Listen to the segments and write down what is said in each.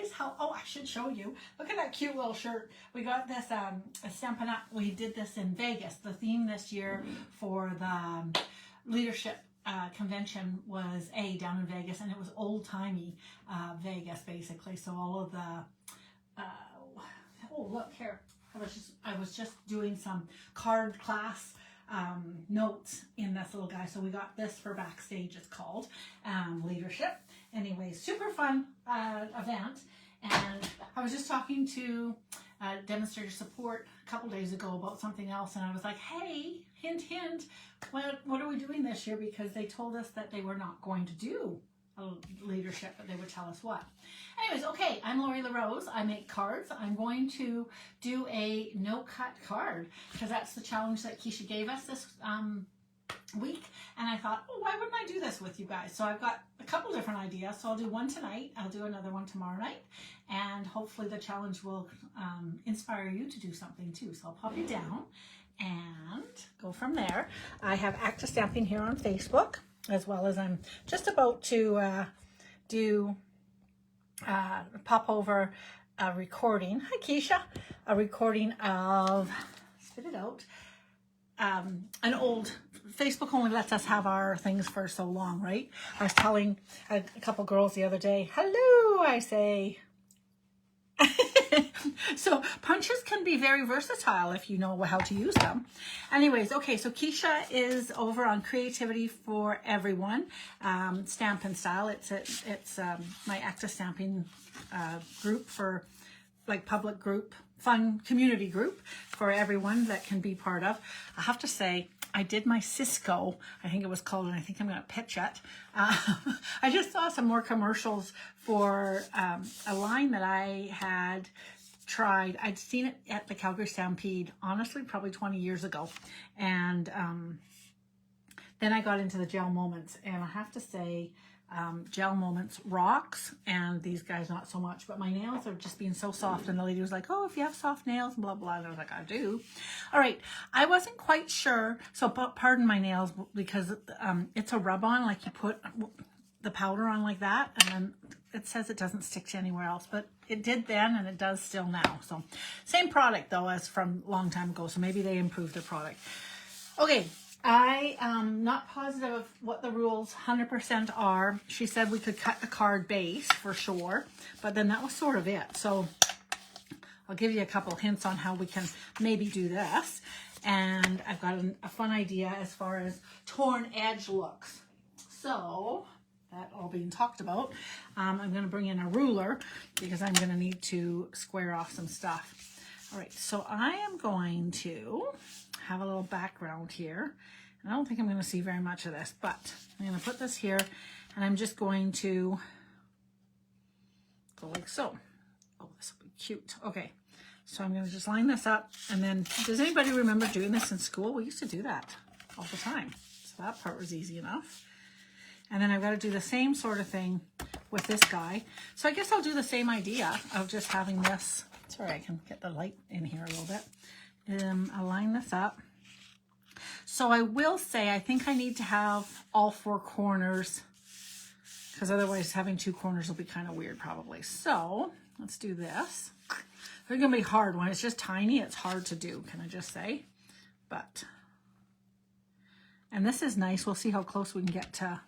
guys how, oh, I should show you. Look at that cute little shirt. We got this Stampin' Up. We did this in Vegas. The theme this year for the leadership convention was down in Vegas, and it was old-timey Vegas basically. So all of the oh, look here. I was just doing some card class notes in this little guy. So we got this for backstage, it's called leadership. Anyway, super fun event. And I was just talking to Demonstrator Support a couple days ago about something else, and I was like, hey, hint, hint, what are we doing this year? Because they told us that they were not going to do leadership, but they would tell us what. Anyways, okay, I'm Lori LaRose. I make cards. I'm going to do a no-cut card because that's the challenge that Keisha gave us this week, and I thought, oh, why wouldn't I do this with you guys? So I've got a couple different ideas. So I'll do one tonight, I'll do another one tomorrow night, and hopefully the challenge will inspire you to do something too. So I'll pop you down and go from there. I have Active Stamping here on Facebook, as well as I'm just about to pop over a recording. Hi, Keisha. A recording of, spit it out, an old, Facebook only lets us have our things for so long, right? I was telling a couple girls the other day, hello, I say. So punches can be very versatile if you know how to use them. Anyways, okay, so Keisha is over on Creativity for Everyone, Stamp and Style. It's my Active Stamping group for, like, public group, fun community group for everyone that can be part of. I have to say, I did my Cisco, I think it was called, and I think I'm going to pitch it. I just saw some more commercials for a line that I had tried. I'd seen it at the Calgary Stampede, honestly, probably 20 years ago. And then I got into the Gel Moments, and I have to say, Gel Moments rocks, and these guys not so much, but my nails are just being so soft, and the lady was like, oh, if you have soft nails, blah blah, and I was like, I do. All right, I wasn't quite sure, so pardon my nails, because it's a rub-on, like you put the powder on like that, and then it says it doesn't stick to anywhere else, but it did then, and it does still now. So same product though as from a long time ago, so maybe they improved their product. Okay, I am not positive of what the rules 100% are. She said we could cut the card base for sure, but then that was sort of it. So I'll give you a couple hints on how we can maybe do this. And I've got a fun idea as far as torn edge looks. So that all being talked about, I'm going to bring in a ruler because I'm going to need to square off some stuff. All right, so I am going to have a little background here. And I don't think I'm going to see very much of this, but I'm going to put this here, and I'm just going to go like so. Oh, this will be cute. Okay, so I'm going to just line this up, and then, does anybody remember doing this in school? We used to do that all the time. So that part was easy enough. And then I've got to do the same sort of thing with this guy. So I guess I'll do the same idea of just having this. Sorry, I can get the light in here a little bit. I'll line this up. So I will say, I think I need to have all four corners, because otherwise having two corners will be kind of weird probably. So let's do this. They're going to be hard. When it's just tiny, it's hard to do, can I just say? But, and this is nice. We'll see how close we can get to.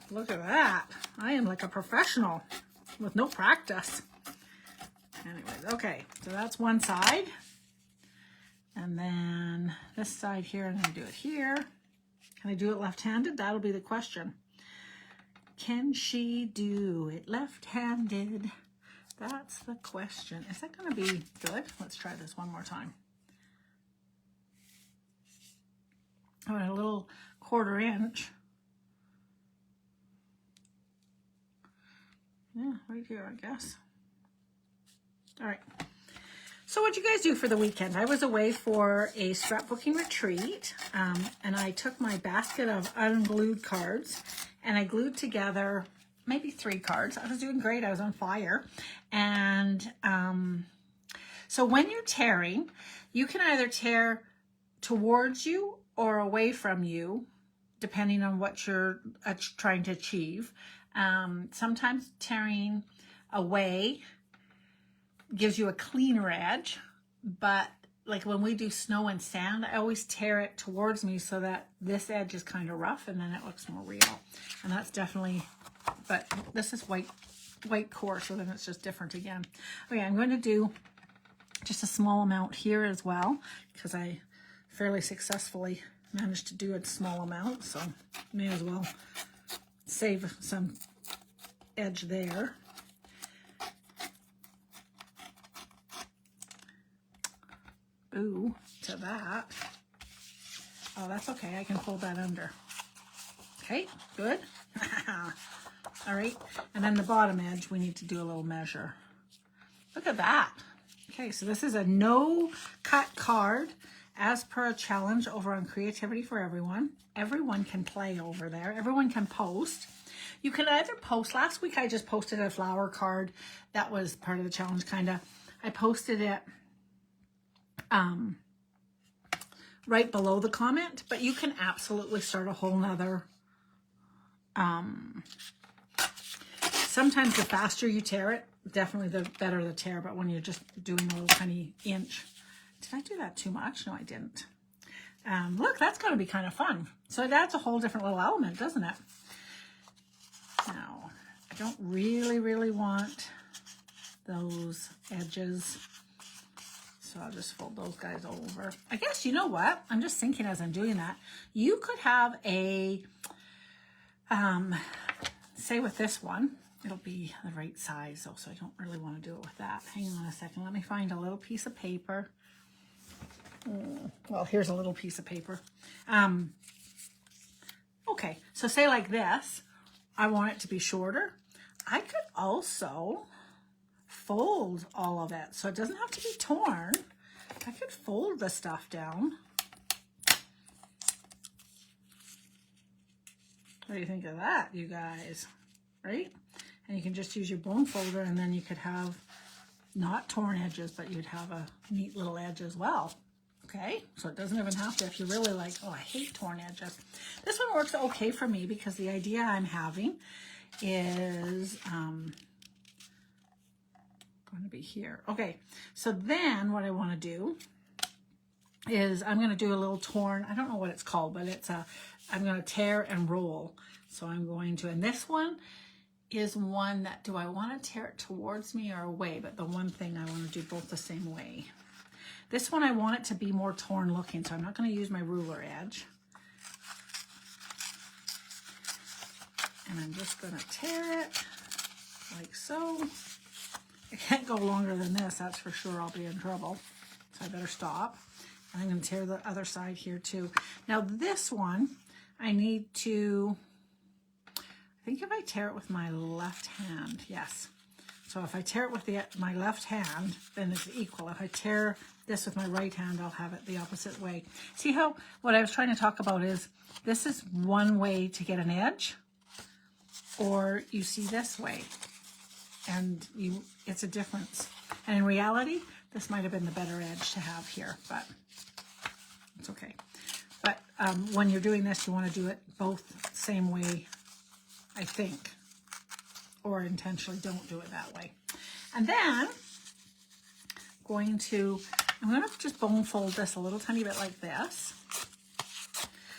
Look at that. I am like a professional with no practice. Anyways, okay, so that's one side. And then this side here, I'm going to do it here. Can I do it left-handed? That'll be the question. Can she do it left-handed? That's the question. Is that going to be good? Let's try this one more time. All right, a little 1/4 inch. Yeah, right here, I guess. All right. So what'd you guys do for the weekend? I was away for a scrapbooking retreat, and I took my basket of unglued cards, and I glued together maybe 3 cards. I was doing great. I was on fire. And so when you're tearing, you can either tear towards you or away from you, depending on what you're trying to achieve. Sometimes tearing away gives you a cleaner edge, but like when we do snow and sand, I always tear it towards me so that this edge is kind of rough and then it looks more real. And that's definitely, but this is white core, so then it's just different again. Okay, I'm going to do just a small amount here as well because I fairly successfully managed to do a small amount, so may as well save some edge there. Ooh, to that. Oh, that's okay. I can fold that under. Okay, good. All right, and then the bottom edge, we need to do a little measure. Look at that. Okay, so this is a no cut card as per a challenge over on Creativity for Everyone. Everyone can play over there. Everyone can post. You can either post. Last week I just posted a flower card. That was part of the challenge, kind of. I posted it right below the comment, but you can absolutely start a whole nother. Sometimes the faster you tear it, definitely the better the tear, but when you're just doing a little tiny inch. Did I do that too much? No, I didn't. Look, that's going to be kind of fun. So it adds a whole different little element, doesn't it? Now, I don't really want those edges. So I'll just fold those guys over. I guess, you know what? I'm just thinking as I'm doing that, you could have a, say with this one, it'll be the right size, so I don't really want to do it with that. Hang on a second. Let me find a little piece of paper. Well, here's a little piece of paper. Okay, so say like this, I want it to be shorter. I could also fold all of it, so it doesn't have to be torn. I could fold the stuff down. What do you think of that, you guys? Right? And you can just use your bone folder, and then you could have not torn edges, but you'd have a neat little edge as well. Okay, so it doesn't even have to, if you're really like, oh, I hate torn edges. This one works okay for me because the idea I'm having is going to be here. Okay, so then what I want to do is I'm going to do a little torn, I don't know what it's called, but it's I'm going to tear and roll. So I'm going to, and this one is one that, do I want to tear it towards me or away? But the one thing I want to do both the same way. This one I want it to be more torn looking, so I'm not going to use my ruler edge. And I'm just going to tear it like so. I can't go longer than this, that's for sure. I'll be in trouble. So I better stop. And I'm going to tear the other side here too. Now this one, I need to, I think if I tear it with my left hand, yes. So if I tear it with my left hand, then it's equal. If I tear this with my right hand, I'll have it the opposite way. See how, what I was trying to talk about is, this is one way to get an edge, or you see this way, and it's a difference. And in reality, this might have been the better edge to have here, but it's okay. But when you're doing this, you want to do it both same way, I think, or intentionally don't do it that way. And then I'm going to just bone fold this a little tiny bit like this.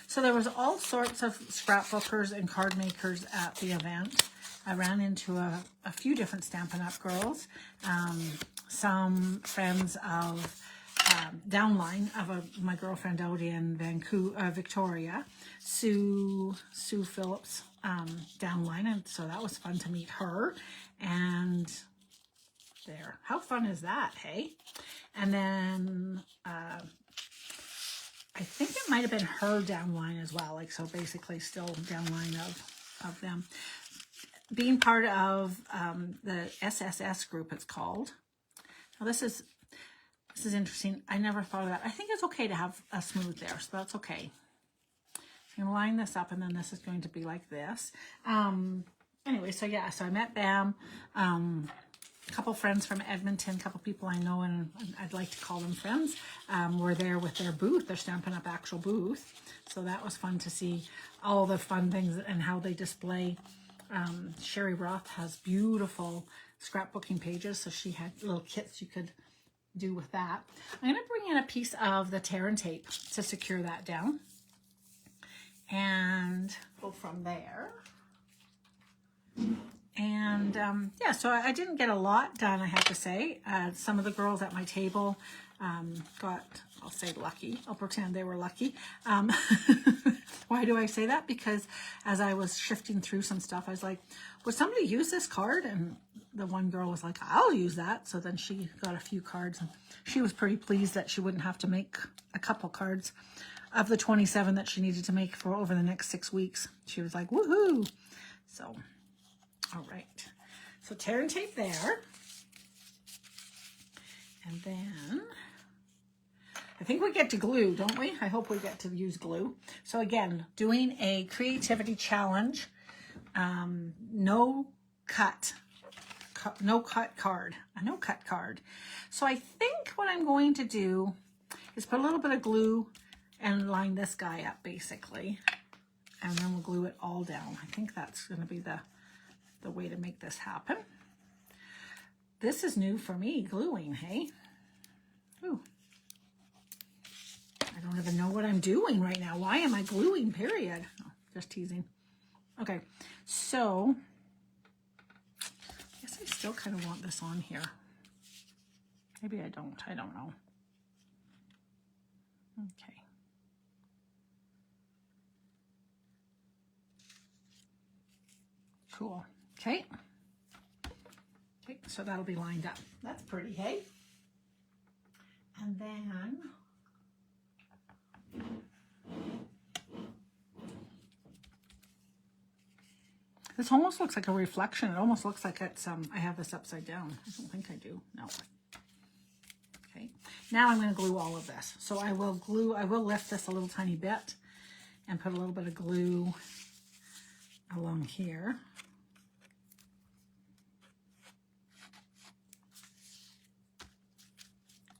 So there was all sorts of scrapbookers and card makers at the event. I ran into a few different Stampin' Up! Girls, some friends of downline of my girlfriend out in Vancouver, Victoria, Sue Phillips downline, and so that was fun to meet her. And there, how fun is that, hey? And then I think it might have been her downline as well, like, so basically still downline of them. Being part of the SSS group, it's called. Now this is interesting. I never thought of that. I think it's okay to have a smooth there, so that's okay. I'm going to line this up, and then this is going to be like this. Anyway, so yeah, so I met Bam. A couple friends from Edmonton, a couple people I know, and I'd like to call them friends, were there with their booth, their Stampin' Up! Actual booth. So that was fun to see all the fun things and how they display Sherry Roth has beautiful scrapbooking pages, so she had little kits you could do with that. I'm going to bring in a piece of the tear and tape to secure that down and go from there. And yeah, so I didn't get a lot done, I have to say. Some of the girls at my table got, I'll say lucky. I'll pretend they were lucky. Why do I say that? Because as I was shifting through some stuff, I was like, would somebody use this card? And the one girl was like, I'll use that. So then she got a few cards, and she was pretty pleased that she wouldn't have to make a couple cards of the 27 that she needed to make for over the next 6 weeks. She was like, woohoo! So, all right. So tear and tape there. And then I think we get to glue, don't we? I hope we get to use glue. So again, doing a creativity challenge, no cut card. So I think what I'm going to do is put a little bit of glue and line this guy up basically. And then we'll glue it all down. I think that's going to be the way to make this happen. This is new for me, gluing, hey? Ooh. I don't even know what I'm doing right now. Why am I gluing, period? Oh, just teasing. Okay, so I guess I still kind of want this on here. Maybe I don't know. Okay. Cool, okay. Okay, so that'll be lined up. That's pretty, hey? And then this almost looks like a reflection. It almost looks like it's, I have this upside down. I don't think I do, no. Okay, now I'm gonna glue all of this. So I will lift this a little tiny bit and put a little bit of glue along here.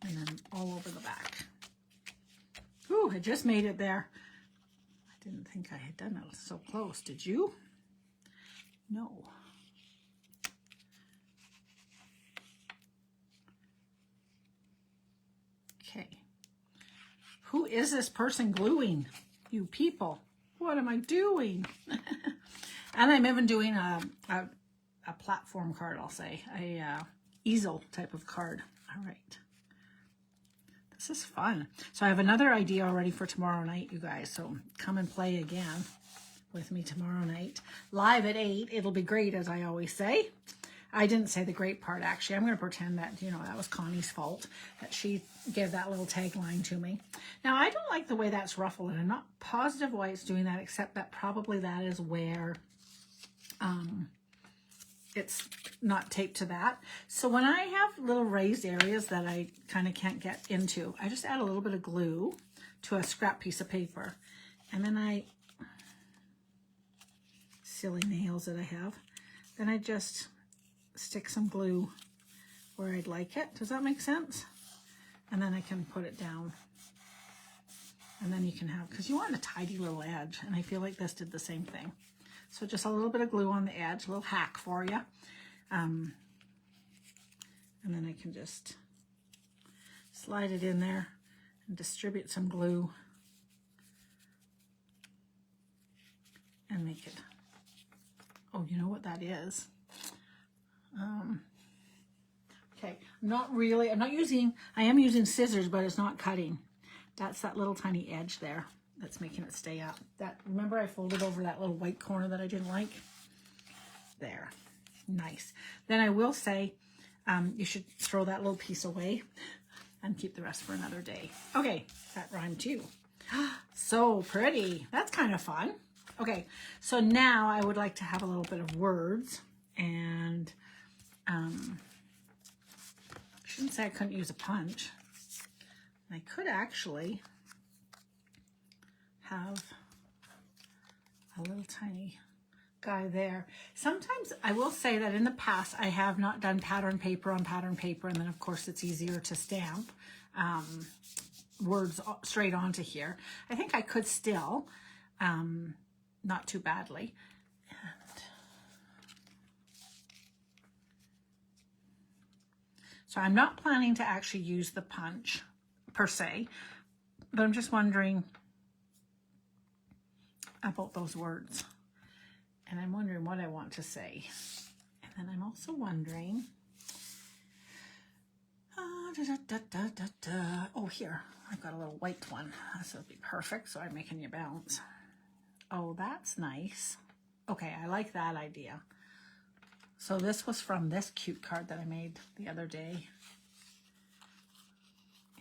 And then all over the back. Ooh, I just made it there. I didn't think I had done it so close. Did you? No. Okay. Who is this person gluing? You people. What am I doing? And I'm even doing a platform card, I'll say. A easel type of card. All right. This is fun. So I have another idea already for tomorrow night, you guys. So come and play again with me tomorrow night. Live at 8. It'll be great, as I always say. I didn't say the great part, actually. I'm going to pretend that, you know, that was Connie's fault, that she gave that little tagline to me. Now, I don't like the way that's ruffled, and I'm not positive why it's doing that, except that probably that is where it's not taped to that. So when I have little raised areas that I kind of can't get into, I just add a little bit of glue to a scrap piece of paper. And then silly nails that I have, then I just stick some glue where I'd like it. Does that make sense? And then I can put it down. And then you can have, because you want a tidy little edge, and I feel like this did the same thing. So just a little bit of glue on the edge, a little hack for you. And then I can just slide it in there and distribute some glue and make it. Oh, you know what that is? Okay, I am using scissors, but it's not cutting. That's that little tiny edge there that's making it stay up. Remember I folded over that little white corner that I didn't like? There, nice. Then I will say, you should throw that little piece away and keep the rest for another day. Okay, that rhymed too. So pretty, that's kind of fun. Okay, so now I would like to have a little bit of words, and I shouldn't say I couldn't use a punch. I could actually have a little tiny guy there. Sometimes I will say that in the past I have not done pattern paper on pattern paper, and then of course it's easier to stamp words straight onto here. I think I could still, not too badly. And So I'm not planning to actually use the punch per se, but I'm just wondering about those words. And I'm wondering what I want to say. And then I'm also wondering, oh, here, I've got a little white one. This will be perfect, so I'm making you bounce. Oh, that's nice. Okay, I like that idea. So this was from this cute card that I made the other day.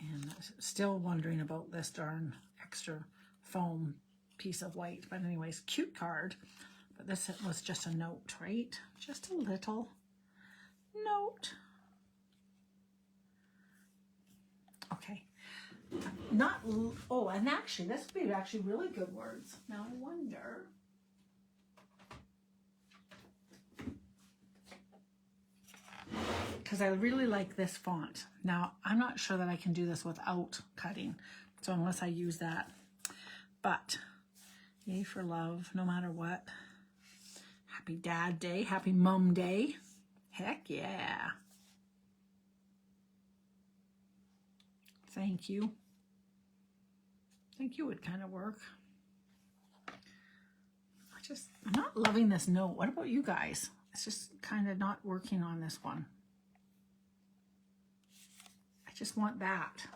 And I'm still wondering about this darn extra foam piece of white. But anyways, cute card. But this was just a note, right? Just a little note. Okay. Not, oh, and actually, this would be actually really good words. Now I wonder. Because I really like this font. Now, I'm not sure that I can do this without cutting. So unless I use that. But, yay for love, no matter what. Happy Dad Day, Happy Mom Day. Heck yeah. Thank you. Thank you would kind of work. I'm not loving this note. What about you guys? It's just kind of not working on this one. I just want that.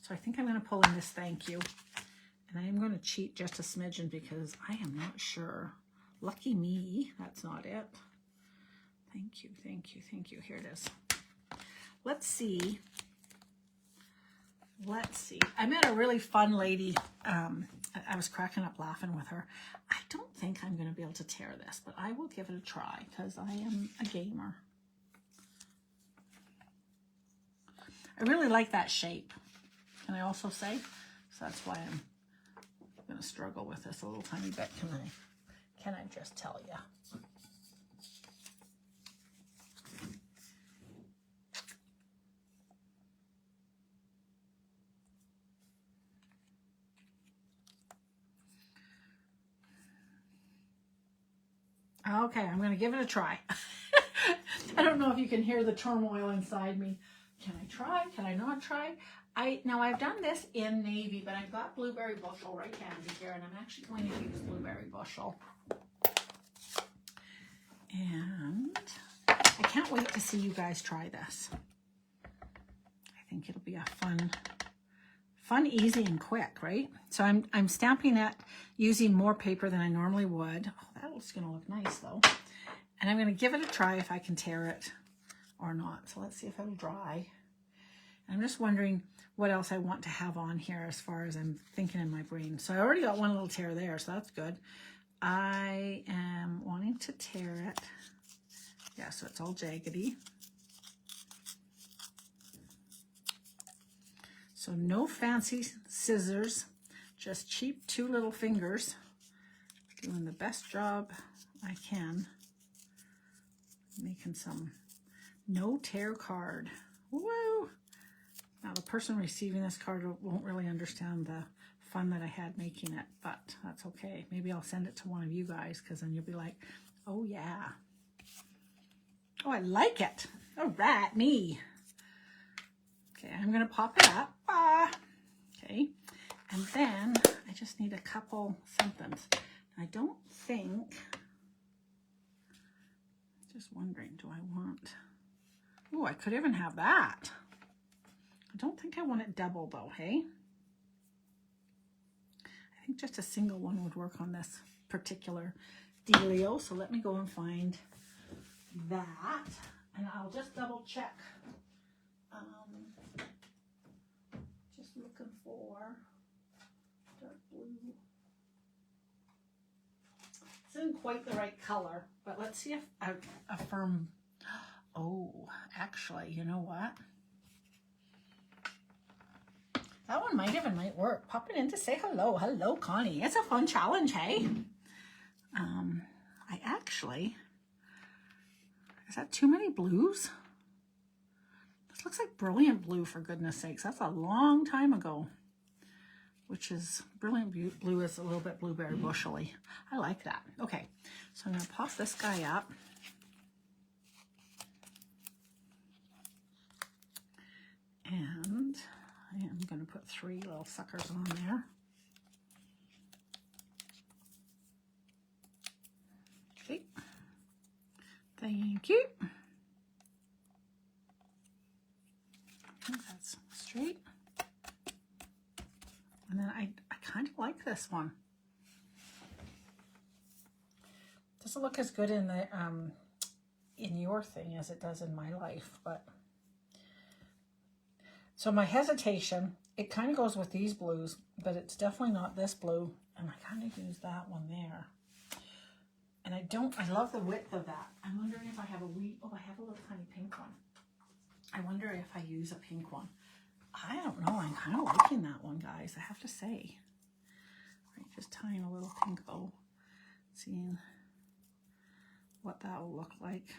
So I think I'm going to pull in this thank you. And I am going to cheat just a smidgen because I am not sure. Lucky me. That's not it. Thank you, thank you, thank you. Here it is. Let's see. Let's see. I met a really fun lady. I was cracking up laughing with her. I don't think I'm going to be able to tear this, but I will give it a try because I am a gamer. I really like that shape. Can I also say? So that's why I'm going to struggle with this a little tiny bit. Can I just tell you? Okay, I'm going to give it a try. I don't know if you can hear the turmoil inside me. Can I try? Can I not try? Now I've done this in navy, but I've got Blueberry Bushel right handy here, and I'm actually going to use Blueberry Bushel. And I can't wait to see you guys try this. I think it'll be a fun, easy, and quick, right? So I'm stamping it using more paper than I normally would. Oh, that's going to look nice though. And I'm going to give it a try if I can tear it or not. So let's see if it'll dry. I'm just wondering what else I want to have on here as far as I'm thinking in my brain. So I already got one little tear there, so that's good. I am wanting to tear it. Yeah, so it's all jaggedy. So no fancy scissors, just cheap 2 little fingers. Doing the best job I can. Making some no tear card. Woo! Now the person receiving this card won't really understand the fun that I had making it, but that's okay. Maybe I'll send it to one of you guys because then you'll be like, oh yeah. Oh, I like it. All right, me. Okay, I'm going to pop it up. Okay, and then I just need a couple somethings. I don't think, just wondering, do I want, oh, I could even have that. I don't think I want it double though, hey? I think just a single one would work on this particular dealio. So let me go and find that, and I'll just double check. Just looking for dark blue. It's in quite the right color, but let's see if a firm, oh, actually, you know what? That one might work. Pop it in to say hello. Hello, Connie. It's a fun challenge, hey? I actually, is that too many blues? This looks like Brilliant Blue, for goodness sakes. That's a long time ago. Which is, Brilliant Blue is a little bit Blueberry Bushel-y. I like that. Okay, so I'm going to pop this guy up. And I am going to put 3 little suckers on there. Okay. Thank you. I think that's straight. And then I kind of like this one. Doesn't look as good in the in your thing as it does in my life, but so my hesitation, it kind of goes with these blues, but it's definitely not this blue, and I kind of use that one there. And I love the width of that. I'm wondering if I have I have a little tiny pink one. I wonder if I use a pink one. I don't know, I'm kind of liking that one, guys, I have to say. All right, just tying a little pink bow, seeing what that will look like.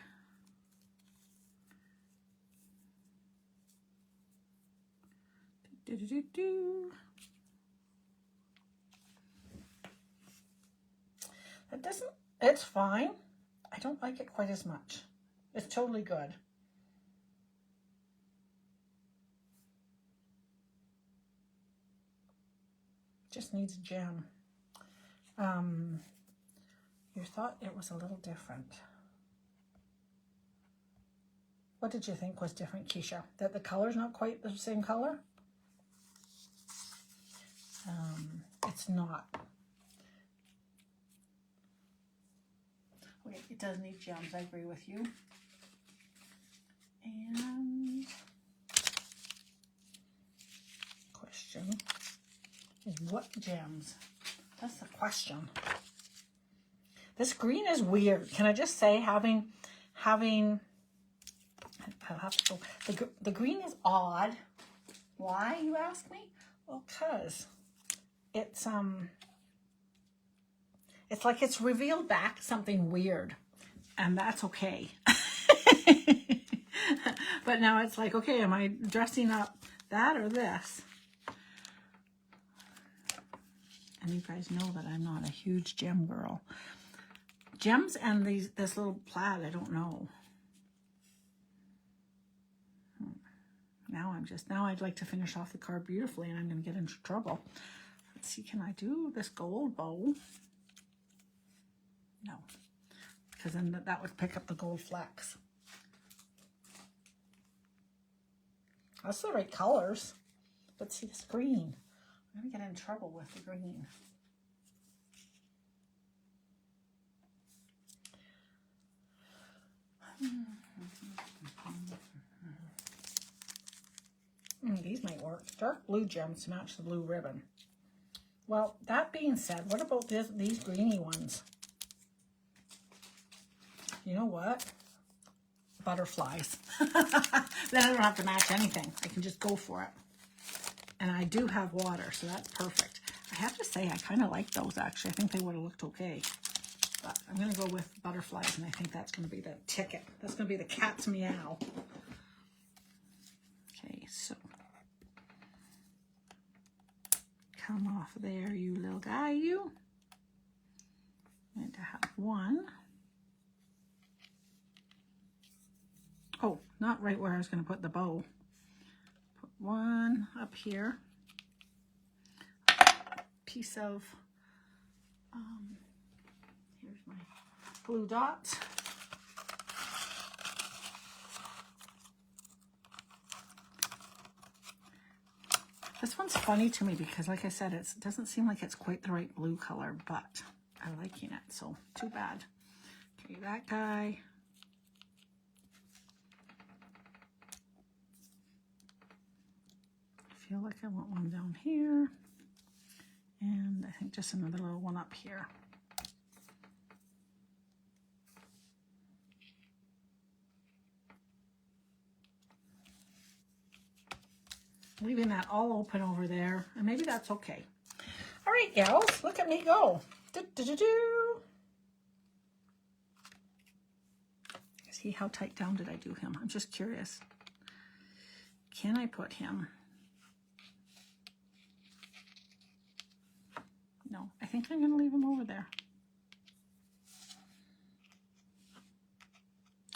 That doesn't, it's fine. I don't like it quite as much. It's totally good. Just needs a gem. You thought it was a little different. What did you think was different, Keisha? That the color's not quite the same color? It's not. Okay, it does need gems, I agree with you. And question is, what gems? That's the question. This green is weird. Can I just say, having I'll have to go. The green is odd. Why, you ask me? Well, cause it's like it's revealed back something weird, and that's okay. But now it's like, okay, am I dressing up that or this? And you guys know that I'm not a huge gem girl. Gems and this little plaid, I don't know. Now I'd like to finish off the card beautifully, and I'm going to get into trouble. Let's see, can I do this gold bow? No, because then that would pick up the gold flecks. That's the right colors, but see this green. I'm going to get in trouble with the green. These might work. Dark blue gems to match the blue ribbon. Well, that being said, what about these greeny ones? You know what? Butterflies. Then I don't have to match anything. I can just go for it. And I do have water, so that's perfect. I have to say, I kind of like those, actually. I think they would have looked okay. But I'm going to go with butterflies, and I think that's going to be the ticket. That's going to be the cat's meow. Okay, so come off there, you little guy, you. I'm going to have one. Oh, not right where I was going to put the bow. Put one up here. Piece of, here's my glue dots. This one's funny to me because, like I said, it doesn't seem like it's quite the right blue color, but I'm liking it, so too bad. Okay, that guy. I feel like I want one down here, and I think just another little one up here. Leaving that all open over there, and maybe that's okay. All right, gals, look at me go. See, how tight down did I do him? I'm just curious. Can I put him? No, I think I'm gonna leave him over there.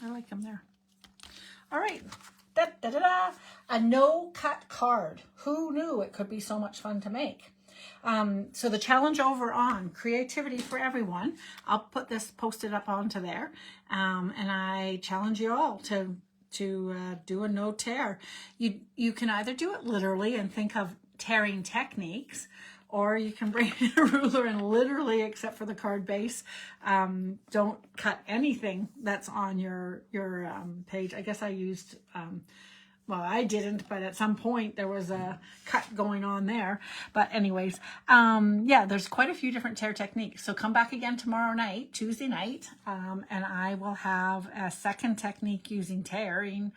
I like him there. All right, A no-cut card. Who knew it could be so much fun to make? So the challenge over on Creativity for Everyone, I'll put this posted up onto there, and I challenge you all to do a no tear. You can either do it literally and think of tearing techniques, or you can bring in a ruler and literally, except for the card base, don't cut anything that's on your page. I guess I used, well, I didn't, but at some point there was a cut going on there. But anyways, yeah, there's quite a few different tear techniques. So come back again tomorrow night, Tuesday night, and I will have a second technique using tearing,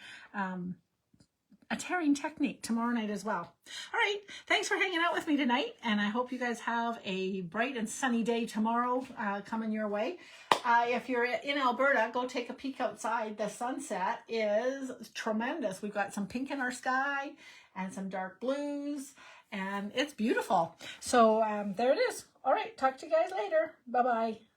a tearing technique tomorrow night as well. All right, thanks for hanging out with me tonight, and I hope you guys have a bright and sunny day tomorrow coming your way. If you're in Alberta, go take a peek outside. The sunset is tremendous. We've got some pink in our sky and some dark blues, and it's beautiful. So there it is. All right, talk to you guys later. Bye-bye.